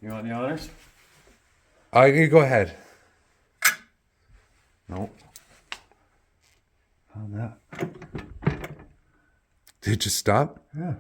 You want the honors? You go ahead. Nope. How's that? Did it just stop? Yeah.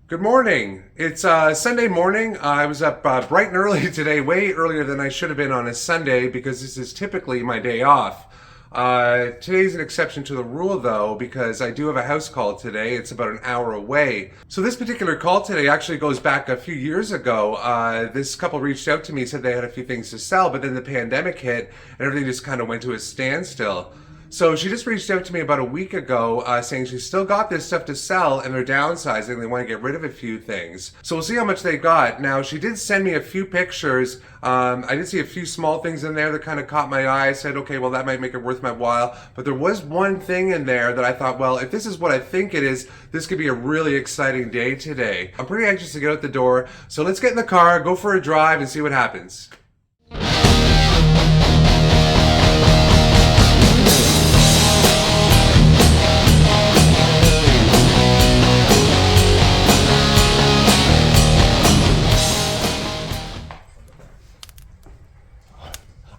Good morning. It's Sunday morning. I was up bright and early today, way earlier than I should have been on a Sunday because this is typically my day off. Today's an exception to the rule though, because I do have a house call today. It's about an hour away. So this particular call today actually goes back a few years ago. This couple reached out to me, said they had a few things to sell, but then the pandemic hit and everything just kind of went to a standstill. So she just reached out to me about a week ago saying she's still got this stuff to sell and they're downsizing. They want to get rid of a few things. So we'll see how much they got. Now, she did send me a few pictures. I did see a few small things in there that kind of caught my eye. I said, okay, well, that might make it worth my while. But there was one thing in there that I thought, well, if this is what I think it is, this could be a really exciting day today. I'm pretty anxious to get out the door. So let's get in the car, go for a drive, and see what happens.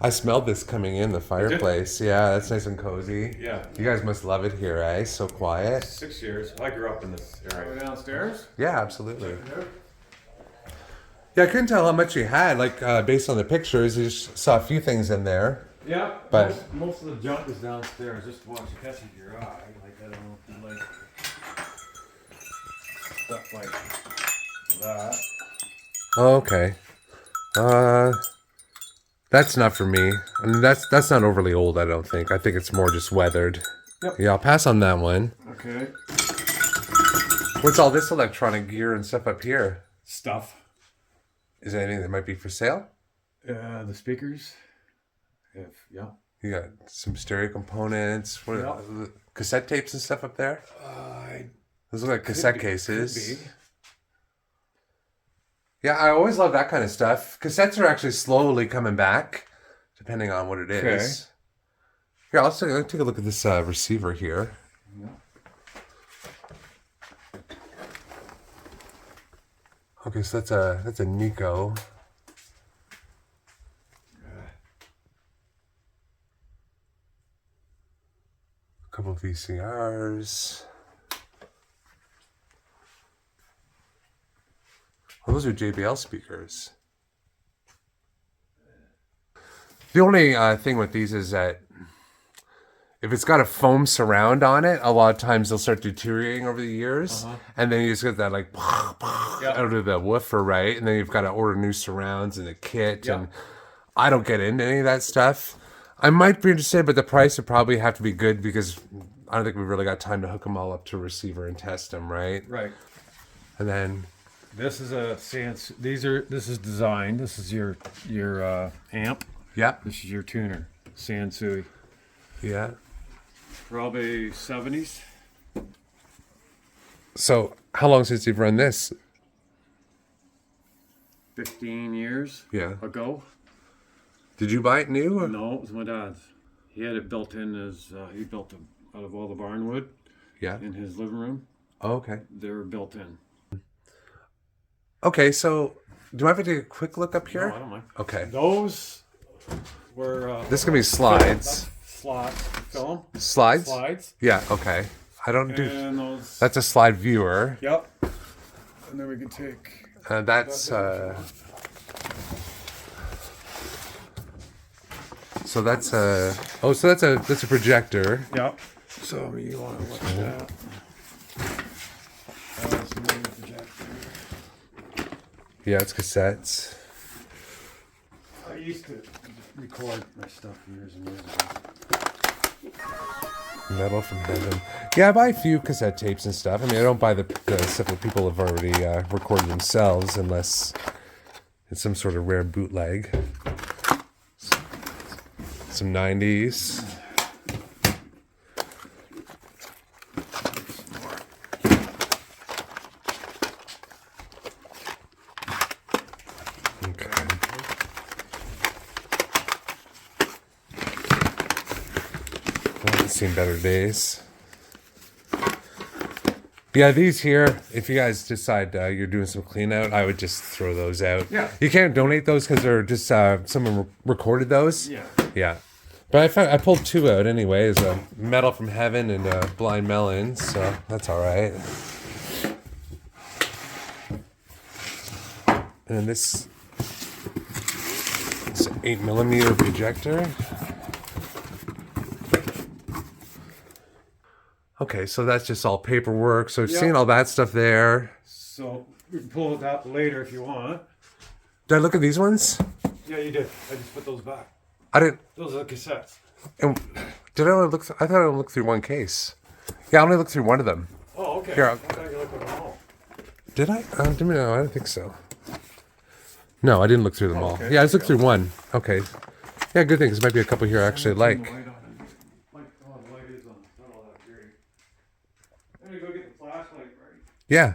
I smelled this coming in the fireplace. Yeah, that's nice and cozy. Yeah. You guys must love it here, eh? So quiet. 6 years. I grew up in this area. Go downstairs? Yeah, absolutely. Yeah, I couldn't tell how much you had, like, based on the pictures. You just saw a few things in there. Yeah, But most of the junk is downstairs. Just watch it catch your eye. Like, I don't like stuff like that. oh, okay. That's not for me. I mean, that's not overly old, I don't think. I think it's more just weathered. Yep. Yeah, I'll pass on that one. Okay. What's all this electronic gear and stuff up here? Stuff. Is there anything that might be for sale? The speakers. Yeah. You got some stereo components. What Yeah. cassette tapes and stuff up there? I Those look like cassette could cases. be. Yeah, I always love that kind of stuff. Cassettes are actually slowly coming back, depending on what it is. Here, let's take a look at this receiver here. Yeah. Okay, so that's a Nico. A couple of VCRs. Oh, those are JBL speakers. The only thing with these is that if it's got a foam surround on it, a lot of times they'll start deteriorating over the years. And then you just get that like out of the woofer, right? And then you've got to order new surrounds and a kit. And I don't get into any of that stuff. I might be interested, but the price would probably have to be good because I don't think we've really got time to hook them all up to a receiver and test them, right? Right. And then This is a sans. This is designed. This is your amp. yeah. This is your tuner. Sansui. Yeah. Probably 70s. So, how long since you've run this? 15 years Yeah. ago. Did you buy it new? Or? No, it was my dad's. He had it built in as he built it out of all the barn wood Yeah. in his living room. Oh, okay. They were built in. Okay, so do I have to take a quick look up here? No, I don't mind. Okay. Those were This can be slides. slots. Film Slides? slides. Yeah, okay. I don't do... And those. That's a slide viewer. Yep. And then we can take. That's... So that's a... Oh, so that's a projector. Yep. So you want to watch that. That's another projector. Yeah, it's cassettes. I used to record my stuff years and years ago. Metal from heaven. Yeah, I buy a few cassette tapes and stuff. I mean, I don't buy the stuff that people have already recorded themselves unless it's some sort of rare bootleg. Some 90s. Okay. Well, I've seen better days. Yeah, these here, if you guys decide you're doing some clean out, I would just throw those out. Yeah. You can't donate those because they're just, someone recorded those. Yeah. Yeah. But I pulled 2 out anyways, a Metal from Heaven and a Blind Melon, so that's all right. And this is an 8mm projector. Okay, so that's just all paperwork. So I've seen all that stuff there. So we can pull it out later if you want. Did I look at these ones? Yeah, you did. I just put those back. I didn't. Those are the cassettes. And did I only look? I thought I only looked through one case. Yeah, I only looked through one of them. Oh, okay. Here, I thought you looked at them all. Did I? No, I don't think so. No, I didn't look through them all. Okay. Yeah, I just looked through one. Okay. Yeah, good thing. There might be a couple here I actually like. The light is on. It's not all that great. I'm gonna go get the flashlight, right? Yeah.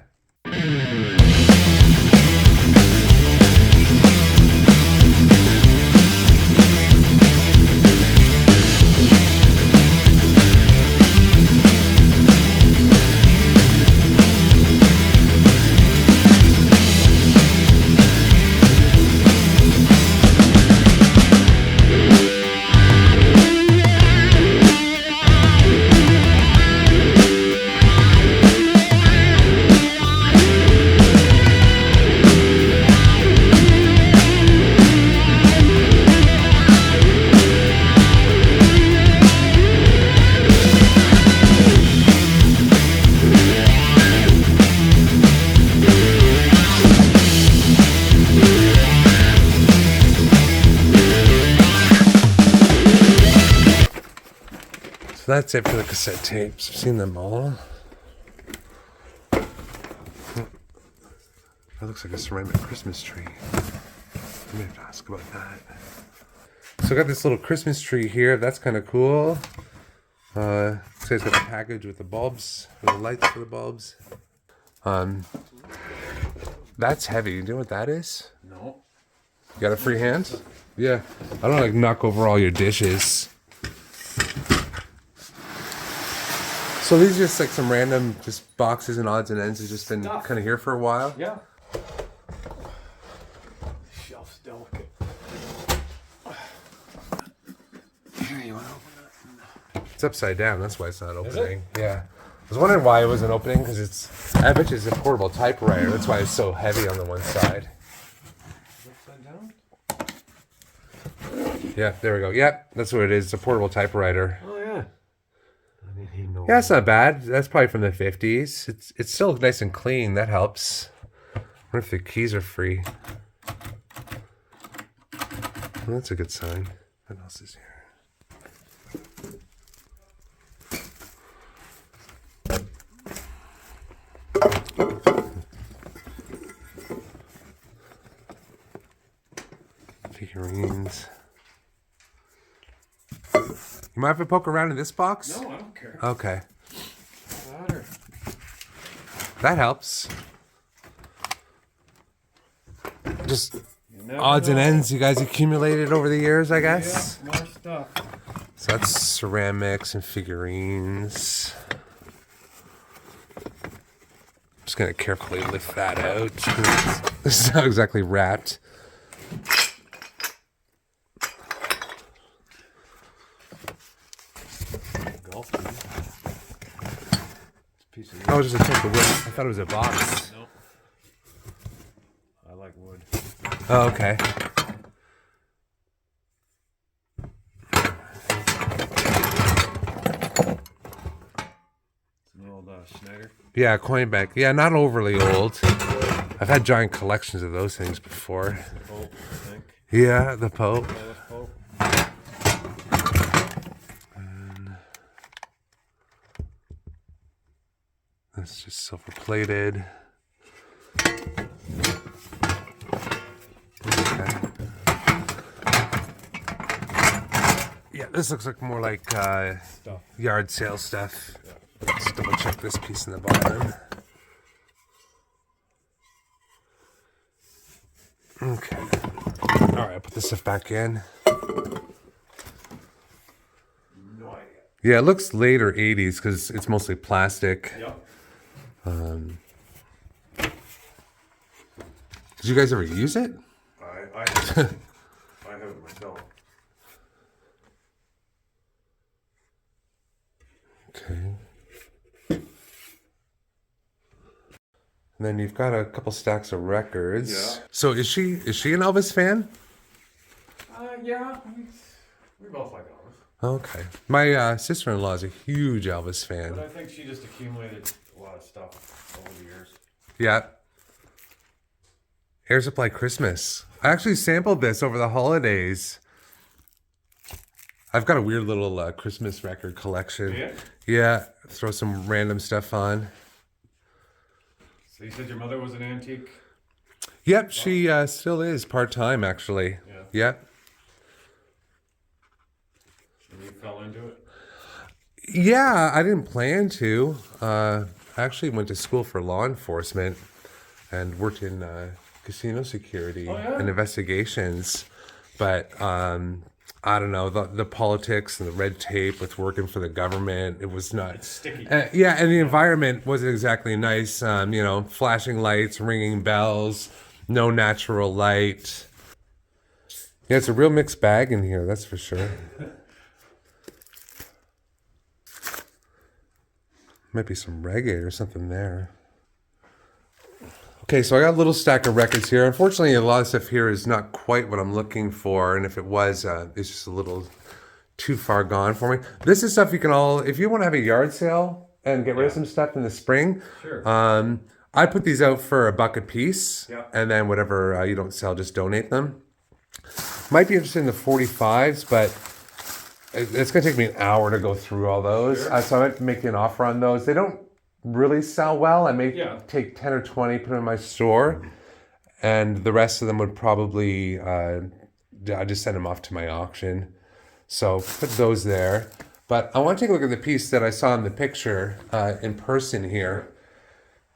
So that's it for the cassette tapes. I've seen them all. That looks like a ceramic Christmas tree. I may have to ask about that. So I got this little Christmas tree here. That's kind of cool. So it's got a package with the bulbs, with the lights for the bulbs. That's heavy. You know what that is? No. You got a free hand? Yeah. I don't like knock over all your dishes. So these are just like some random just boxes and odds and ends. Has just been kind of here for a while. Yeah. Shelf's delicate. Here, you want to open that? It's upside down. That's why it's not opening. Yeah. I was wondering why it wasn't opening because it's. I bet you it's a portable typewriter. That's why it's so heavy on the one side. Upside down? Yeah. There we go. Yep. That's what it is. It's a portable typewriter. Oh yeah. I mean, he knows. Yeah, it's not bad. That's probably from the 50s. It's still nice and clean. That helps. I wonder if the keys are free. Well, that's a good sign. What else is here? Figurines. You mind if I poke around in this box? No, I don't care. Okay. Ladder. That helps. Just You never odds and know. ends you guys accumulated over the years, I guess. Yeah, more stuff. So that's ceramics and figurines. I'm just gonna carefully lift that out. This is not exactly wrapped. Golf piece of Oh, just a chunk of wood. I thought it was a box. No. I like wood. Oh, okay. It's an old Schneider. Yeah, coin bank. Yeah, not overly old. I've had giant collections of those things before. The Pope, I think. Yeah, the Pope. Polish Pope. That's just silver plated. Okay. Yeah, this looks like more like Stuff. yard sale stuff. Let's double check this piece in the bottom. Okay. Alright, I'll put this stuff back in. No idea. Yeah, it looks later 80s because it's mostly plastic. Yep. Did you guys ever use it? I have it myself. Okay. And then you've got a couple stacks of records. Yeah. So is she an Elvis fan? Yeah. We both like Elvis. Okay. My sister-in-law is a huge Elvis But fan. I think she just accumulated a lot of stuff over the years. Yeah. Air Supply Christmas. I actually sampled this over the holidays. I've got a weird little Christmas record collection. Yeah? Yeah. Throw some random stuff on. So you said your mother was an antique? Yep, she still is part-time, actually. Yeah. Yep. And you fell into it? Yeah, I didn't plan to. I actually went to school for law enforcement and worked in casino security and investigations. But I don't know, the politics and the red tape with working for the government, it was not... It's sticky. Yeah, and the environment wasn't exactly nice. Flashing lights, ringing bells, no natural light. Yeah, it's a real mixed bag in here, that's for sure. Might be some reggae or something there. Okay, so I got a little stack of records here. Unfortunately, a lot of stuff here is not quite what I'm looking for, and if it was, it's just a little too far gone for me. This is stuff you can all, if you want to have a yard sale and get rid of some stuff in the spring, Sure. I put these out for $1 a piece, Yeah. and then whatever you don't sell, just donate them. Might be interested in the 45s, but it's going to take me an hour to go through all those. Sure. So I might make you an offer on those. They don't really sell well. I may Yeah. take 10 or 20, put them in my store, and the rest of them would probably, I just send them off to my auction. So put those there. But I want to take a look at the piece that I saw in the picture in person here.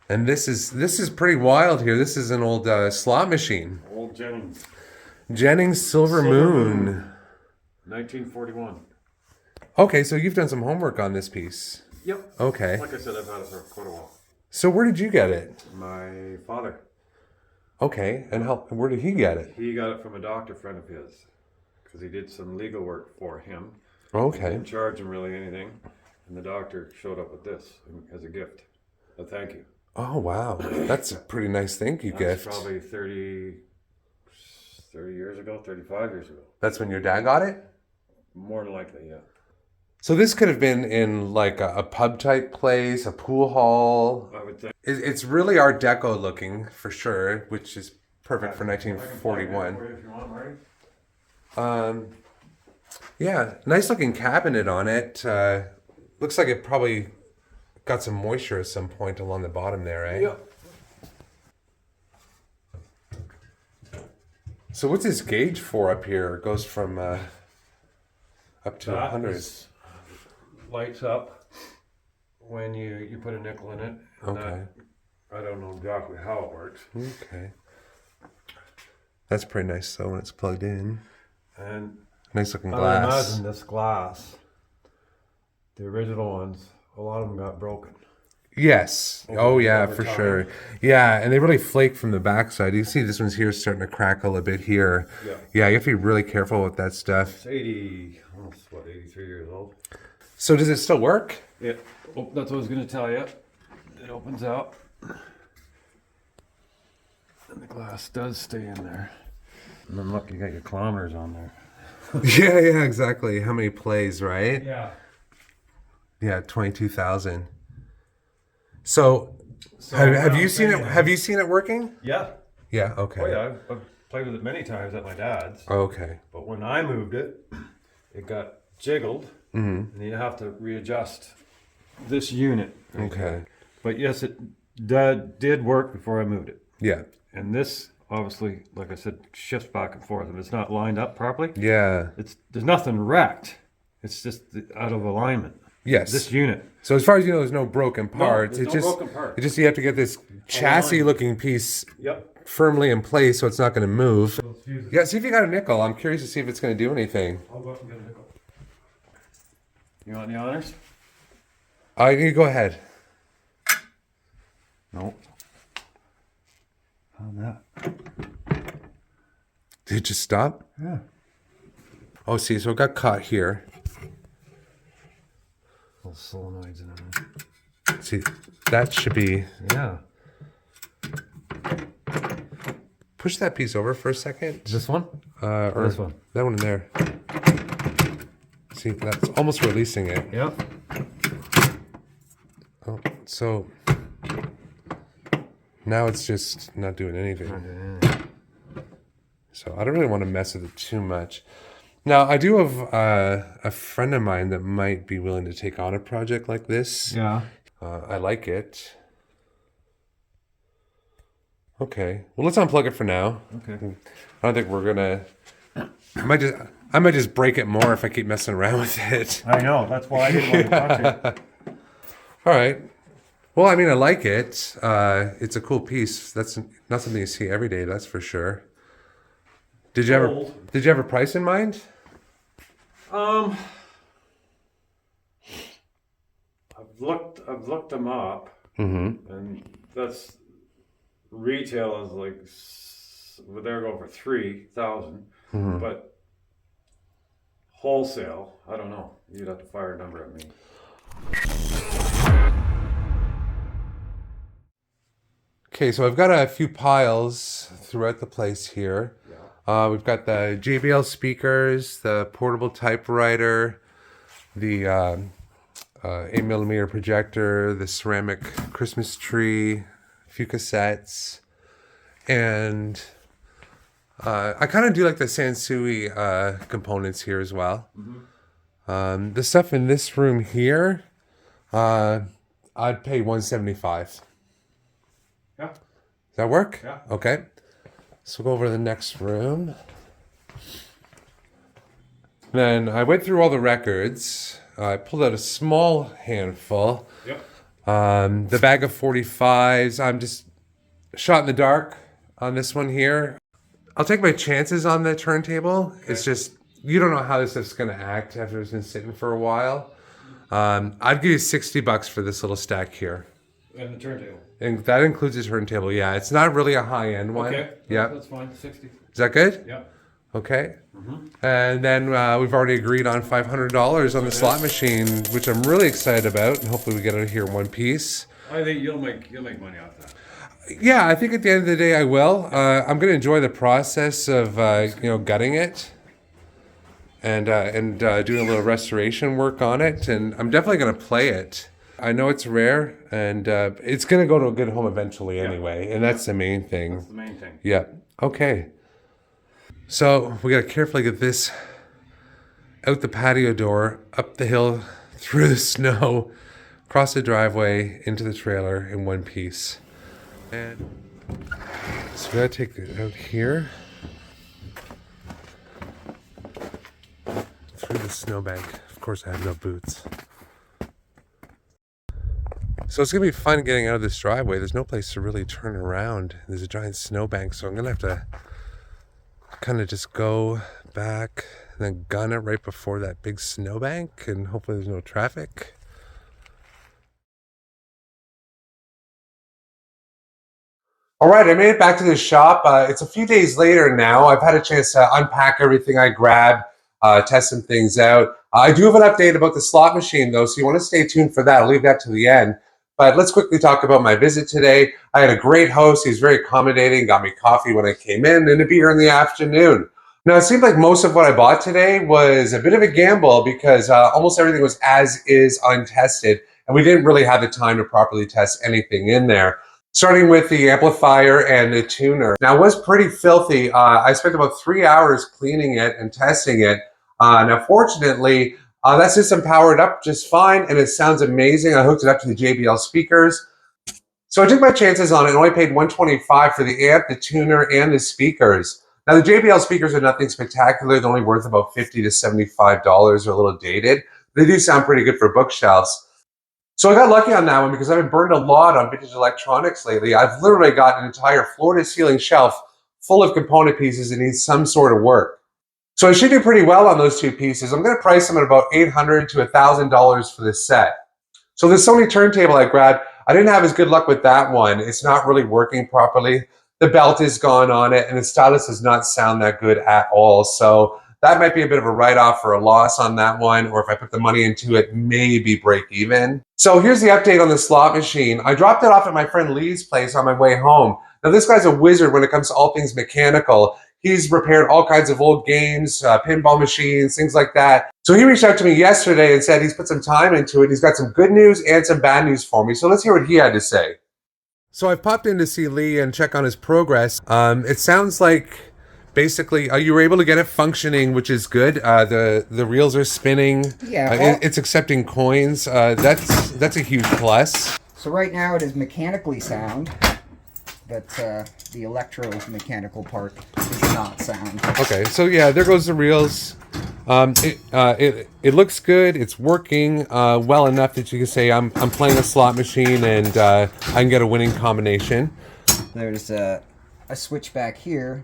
And this is pretty wild here. This is an old slot machine. Old Jennings. Jennings Silver Moon. 1941. Okay, so you've done some homework on this piece. Yep. Okay. Like I said, I've had it for quite a while. So where did you get it? My father. Okay, and where did he get it? He got it from a doctor friend of his. Because he did some legal work for him. Okay. Didn't charge him really anything. And the doctor showed up with this as a gift. A thank you. Oh, wow. That's a pretty nice thank you That's gift. probably 30 years ago, 35 years ago. That's when your dad got it? More than likely, yeah. So this could have been in like a pub type place, a pool hall. I would think. It's really Art Deco looking for sure, which is perfect for I can plug it in for 1941. you if you want, Marty. Yeah, nice looking cabinet on it. Looks like it probably got some moisture at some point along the bottom there, eh? Yeah. So what's this gauge for up here? It goes from up to That 100. is- lights up when you put a nickel in it. And Okay. I don't know exactly how it works. Okay. That's pretty nice though when it's plugged in. And Nice looking I would glass. imagine this glass, the original ones, a lot of them got broken. Yes. Oh yeah, over for time. sure. Yeah, and they really flake from the backside. You see this one's here starting to crackle a bit here. Yeah. Yeah, you have to be really careful with that stuff. It's 83 years old. So does it still work? Yeah. Oh, that's what I was going to tell you. It opens out. And the glass does stay in there. And then look, you got your kilometers on there. Yeah, exactly. How many plays, right? Yeah. Yeah, 22,000. So, have you seen it? Have you seen it working? Yeah. Yeah. Okay. Oh yeah, I've played with it many times at my dad's. Okay. But when I moved it, it got jiggled, and you have to readjust this unit. Okay. But yes, it did work before I moved it. Yeah. And this, obviously, like I said, shifts back and forth. If it's not lined up properly, Yeah. there's nothing wrecked. It's just out of alignment. Yes. This unit. So as far as you know, there's no broken parts. there's It's no just broken parts. It just you have to get this chassis-looking piece Yep. firmly in place so it's not going to move. Those fuses. Yeah. See if you got a nickel. I'm curious to see if it's going to do anything. I'll go up and get a nickel. You want the honors? You go ahead. No. How'd that? Did it just stop? Yeah. Oh, see, so it got caught here. Little solenoids in it. See, that should be... Yeah. Push that piece over for a second. This one? Or this one? That one in there. See, that's almost releasing it. Yep. Oh, so now it's just not doing anything. So I don't really want to mess with it too much. Now, I do have a friend of mine that might be willing to take on a project like this. Yeah. I like it. Okay. Well, let's unplug it for now. Okay. I don't think we're gonna... I might just break it more if I keep messing around with it. I know. That's why I didn't want to touch it. All right. Well, I mean, I like it. It's a cool piece. That's not something you see every day, that's for sure. Did you have a price in mind? I've looked them up, and that's retail is like they're going for 3,000, but wholesale, I don't know. You'd have to fire a number at me. Okay, so I've got a few piles throughout the place here. We've got the JBL speakers, the portable typewriter, the 8mm projector, the ceramic Christmas tree, a few cassettes, and I kind of do like the Sansui components here as well. The stuff in this room here, I'd pay $175. Yeah. Does that work? Yeah. Okay. So we'll go over to the next room. Then I went through all the records. I pulled out a small handful. Yep. The bag of 45s. I'm just shot in the dark on this one here. I'll take my chances on the turntable. Okay. It's just, you don't know how this stuff's going to act after it's been sitting for a while. I'd give you $60 for this little stack here. And the turntable. And that includes the turntable, yeah. It's not really a high-end one. Okay. Yeah. That's fine. 60. Is that good? Yeah. Okay. And then we've already agreed on $500 on the slot machine, which I'm really excited about. And hopefully we get it here in one piece. I think you'll make money off that. Yeah, I think at the end of the day I will. I'm going to enjoy the process of gutting it and doing a little restoration work on it. And I'm definitely going to play it. I know it's rare, and it's going to go to a good home eventually anyway, and that's the main thing. That's the main thing. Yeah. Okay. So we got to carefully get this out the patio door, up the hill, through the snow, across the driveway, into the trailer in one piece. And so we got to take it out here, through the snowbank. Of course, I have no boots. So it's going to be fun getting out of this driveway. There's no place to really turn around. There's a giant snowbank, so I'm going to have to kind of just go back and then gun it right before that big snowbank, and hopefully there's no traffic. All right, I made it back to the shop. It's a few days later now. I've had a chance to unpack everything I grabbed, test some things out. I do have an update about the slot machine, though, so you want to stay tuned for that. I'll leave that to the end. But let's quickly talk about my visit today. I had a great host. He was very accommodating, got me coffee when I came in, and a beer in the afternoon. Now, it seemed like most of what I bought today was a bit of a gamble because almost everything was as is untested, and we didn't really have the time to properly test anything in there. Starting with the amplifier and the tuner. Now, it was pretty filthy. I spent about 3 hours cleaning it and testing it. Now, fortunately, that system powered up just fine, and it sounds amazing. I hooked it up to the JBL speakers. So I took my chances on it and only paid $125 for the amp, the tuner, and the speakers. Now, the JBL speakers are nothing spectacular. They're only worth about $50 to $75. They're a little dated. They do sound pretty good for bookshelves. So I got lucky on that one because I've been burned a lot on vintage electronics lately. I've literally got an entire floor-to-ceiling shelf full of component pieces that need some sort of work. So I should do pretty well on those two pieces. I'm going to price them at about $800 to $1,000 for this set. So the Sony turntable I grabbed, I didn't have as good luck with that one. It's not really working properly. The belt is gone on it, and the stylus does not sound that good at all. So that might be a bit of a write-off or a loss on that one, or if I put the money into it, maybe break even. So here's the update on the slot machine. I dropped it off at my friend Lee's place on my way home. Now this guy's a wizard when it comes to all things mechanical. He's repaired all kinds of old games, pinball machines, things like that. So he reached out to me yesterday and said he's put some time into it. He's got some good news and some bad news for me. So let's hear what he had to say. So I popped in to see Lee and check on his progress. It sounds like basically you were able to get it functioning, which is good. The reels are spinning. Yeah, it's accepting coins. That's a huge plus. So right now it is mechanically sound, but the electromechanical part is not sound. Okay, so yeah, there goes the reels. It looks good. It's working well enough that you can say I'm playing a slot machine and I can get a winning combination. There's a switch back here,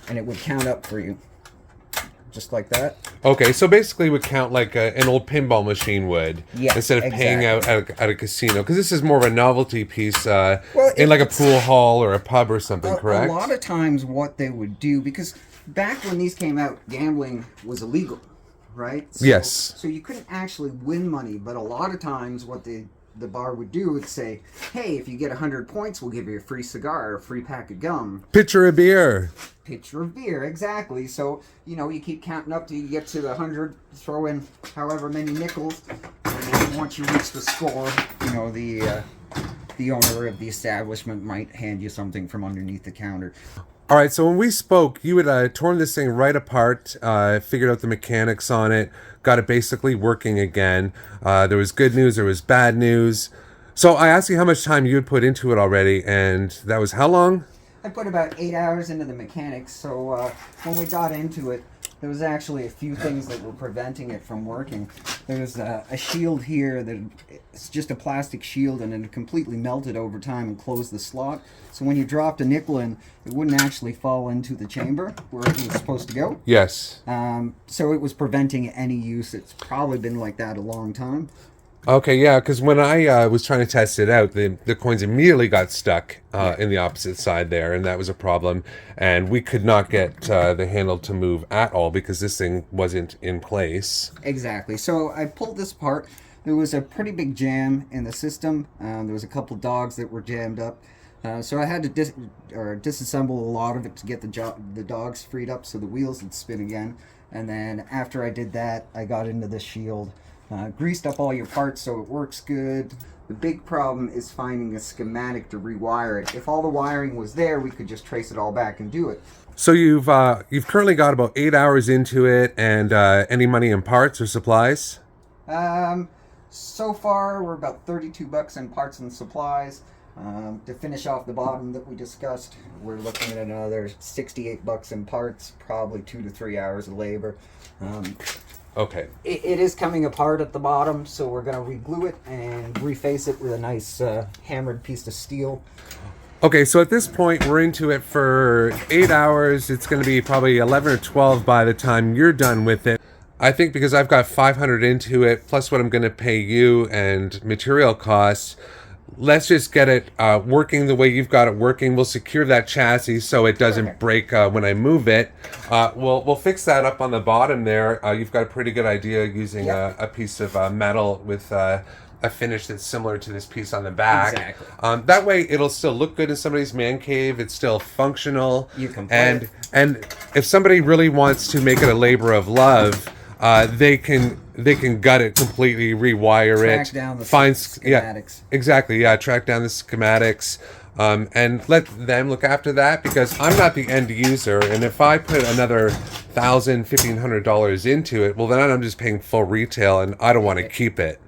and it would count up for you, just like that. Okay, so basically it would count like an old pinball machine would, yes, instead of exactly. paying out at a casino, because this is more of a novelty piece in like a pool hall or a pub or something, correct? A lot of times what they would do, because back when these came out, gambling was illegal, right? So, yes. So you couldn't actually win money, but a lot of times what the bar would do would say, hey, if you get 100 points, we'll give you a free cigar or a free pack of gum. Pitcher of beer. Pitcher of beer, exactly. So, you keep counting up till you get to the 100, throw in however many nickels, and then once you reach the score, the owner of the establishment might hand you something from underneath the counter. All right, so when we spoke, you had torn this thing right apart, figured out the mechanics on it, got it basically working again. There was good news, there was bad news. So I asked you how much time you had put into it already, and that was how long? I put about 8 hours into the mechanics, so when we got into it, there was actually a few things that were preventing it from working. There's a shield here that it's just a plastic shield, and it completely melted over time and closed the slot. So when you dropped a nickel in, it wouldn't actually fall into the chamber where it was supposed to go. Yes. So it was preventing any use. It's probably been like that a long time. Okay, yeah, because when I was trying to test it out, the coins immediately got stuck in the opposite side there, and that was a problem. And we could not get the handle to move at all because this thing wasn't in place. Exactly. So I pulled this apart. There was a pretty big jam in the system. There was a couple dogs that were jammed up. So I had to disassemble a lot of it to get the dogs freed up so the wheels would spin again. And then after I did that, I got into the shield. Greased up all your parts so it works good. The big problem is finding a schematic to rewire it. If all the wiring was there, we could just trace it all back and do it. So you've currently got about 8 hours into it, and any money in parts or supplies? So far we're about $32 in parts and supplies. To finish off the bottom that we discussed, we're looking at another $68 in parts, probably 2 to 3 hours of labor. Okay. It is coming apart at the bottom, so we're going to re-glue it and reface it with a nice hammered piece of steel. Okay, so at this point, we're into it for 8 hours. It's going to be probably 11 or 12 by the time you're done with it. I think because I've got 500 into it, plus what I'm going to pay you and material costs, let's just get it working the way you've got it working. We'll secure that chassis so it doesn't break when I move it. We'll fix that up on the bottom there. You've got a pretty good idea using a piece of metal with a finish that's similar to this piece on the back. Exactly. That way it'll still look good in somebody's man cave. It's still functional. You can play and if somebody really wants to make it a labor of love, they can gut it completely, rewire track it, down the find schematics. Exactly, track down the schematics, and let them look after that, because I'm not the end user, and if I put another $1,000, $1,500 into it, well then I'm just paying full retail, and I don't want to keep it.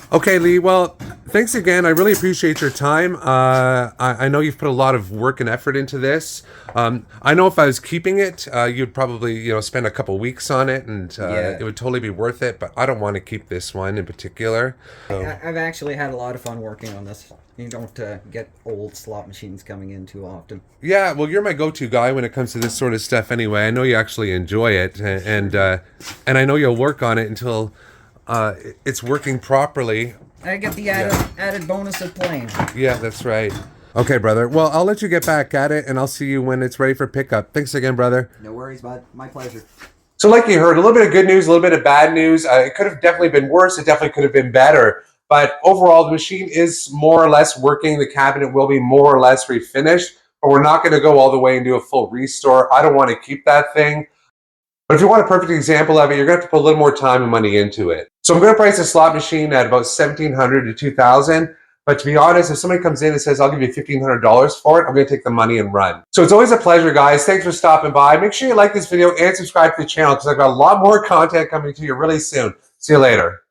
Okay, Lee, well, thanks again. I really appreciate your time. I know you've put a lot of work and effort into this. I know if I was keeping it, you'd probably, spend a couple weeks on it, and it would totally be worth it, but I don't want to keep this one in particular. So. I've actually had a lot of fun working on this. You don't get old slot machines coming in too often. Yeah, well, you're my go-to guy when it comes to this sort of stuff anyway. I know you actually enjoy it, and I know you'll work on it until it's working properly. I get the added bonus of playing. Yeah, that's right. Okay, brother. Well, I'll let you get back at it, and I'll see you when it's ready for pickup. Thanks again, brother. No worries, bud. My pleasure. So like you heard, a little bit of good news, a little bit of bad news. It could have definitely been worse. It definitely could have been better. But overall, the machine is more or less working. The cabinet will be more or less refinished, but we're not going to go all the way and do a full restore. I don't want to keep that thing. But if you want a perfect example of it, you're going to have to put a little more time and money into it. So I'm going to price a slot machine at about $1,700 to $2,000. But to be honest, if somebody comes in and says, I'll give you $1,500 for it, I'm going to take the money and run. So it's always a pleasure, guys. Thanks for stopping by. Make sure you like this video and subscribe to the channel because I've got a lot more content coming to you really soon. See you later.